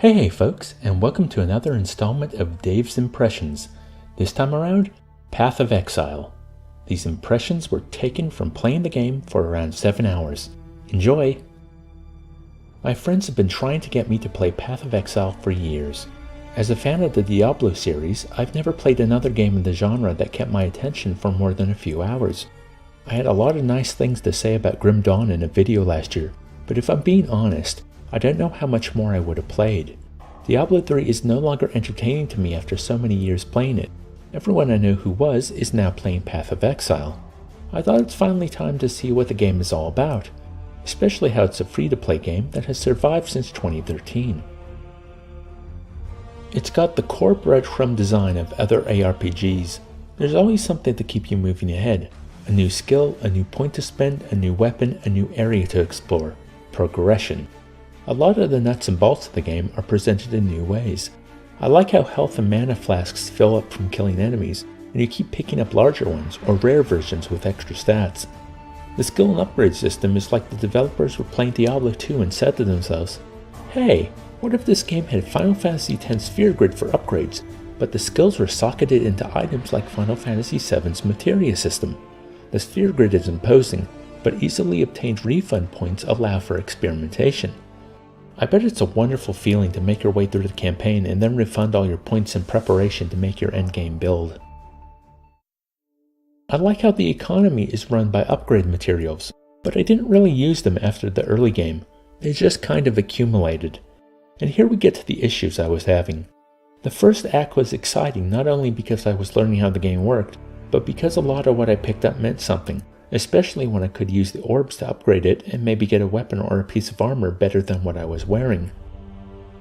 Hey folks, and welcome to another installment of Dave's Impressions. This time around, Path of Exile. These impressions were taken from playing the game for around 7 hours. Enjoy! My friends have been trying to get me to play Path of Exile for years. As a fan of the Diablo series, I've never played another game in the genre that kept my attention for more than a few hours. I had a lot of nice things to say about Grim Dawn in a video last year, but if I'm being honest, I don't know how much more I would have played. Diablo 3 is no longer entertaining to me after so many years playing it. Everyone I know who was is now playing Path of Exile. I thought it's finally time to see what the game is all about, especially how it's a free-to-play game that has survived since 2013. It's got the core breadcrumb design of other ARPGs. There's always something to keep you moving ahead. A new skill, a new point to spend, a new weapon, a new area to explore. Progression. A lot of the nuts and bolts of the game are presented in new ways. I like how health and mana flasks fill up from killing enemies, and you keep picking up larger ones or rare versions with extra stats. The skill and upgrade system is like the developers were playing Diablo 2 and said to themselves, "Hey, what if this game had Final Fantasy X sphere grid for upgrades, but the skills were socketed into items like Final Fantasy VII's materia system? The sphere grid is imposing, but easily obtained refund points allow for experimentation." I bet it's a wonderful feeling to make your way through the campaign and then refund all your points in preparation to make your endgame build. I like how the economy is run by upgrade materials, but I didn't really use them after the early game. They just kind of accumulated. And here we get to the issues I was having. The first act was exciting not only because I was learning how the game worked, but because a lot of what I picked up meant something. Especially when I could use the orbs to upgrade it and maybe get a weapon or a piece of armor better than what I was wearing.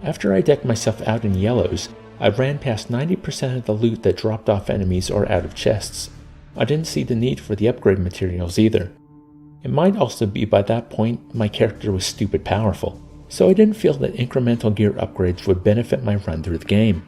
After I decked myself out in yellows, I ran past 90% of the loot that dropped off enemies or out of chests. I didn't see the need for the upgrade materials either. It might also be by that point my character was stupid powerful, so I didn't feel that incremental gear upgrades would benefit my run through the game.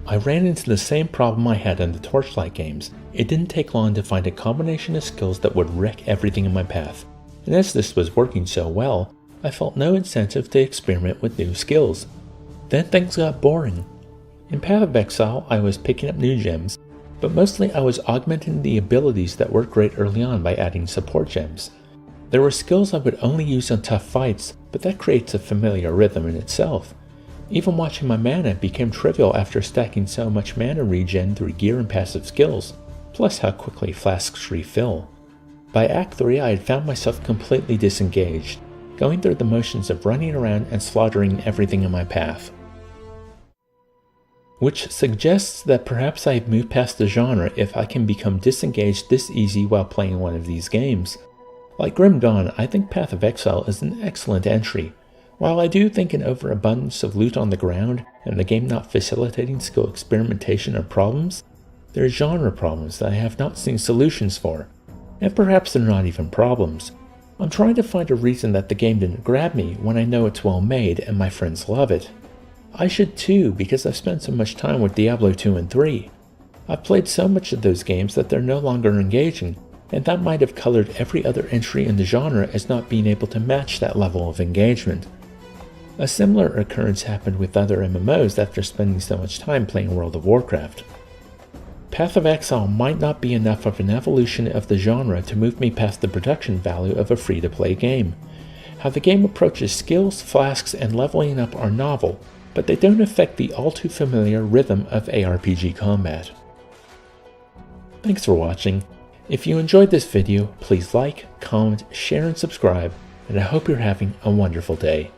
I ran into the same problem I had in the Torchlight games. It didn't take long to find a combination of skills that would wreck everything in my path, and as this was working so well, I felt no incentive to experiment with new skills. Then things got boring. In Path of Exile, I was picking up new gems, but mostly I was augmenting the abilities that worked great early on by adding support gems. There were skills I would only use on tough fights, but that creates a familiar rhythm in itself. Even watching my mana became trivial after stacking so much mana regen through gear and passive skills, plus how quickly flasks refill. By Act 3 I had found myself completely disengaged, going through the motions of running around and slaughtering everything in my path. Which suggests that perhaps I have moved past the genre if I can become disengaged this easy while playing one of these games. Like Grim Dawn, I think Path of Exile is an excellent entry. While I do think an overabundance of loot on the ground and the game not facilitating skill experimentation are problems, there are genre problems that I have not seen solutions for, and perhaps they're not even problems. I'm trying to find a reason that the game didn't grab me when I know it's well made and my friends love it. I should too, because I've spent so much time with Diablo 2 and 3. I've played so much of those games that they're no longer engaging, and that might have colored every other entry in the genre as not being able to match that level of engagement. A similar occurrence happened with other MMOs after spending so much time playing World of Warcraft. Path of Exile might not be enough of an evolution of the genre to move me past the production value of a free-to-play game. How the game approaches skills, flasks, and leveling up are novel, but they don't affect the all-too-familiar rhythm of ARPG combat. Thanks for watching. If you enjoyed this video, please like, comment, share, and subscribe, and I hope you're having a wonderful day.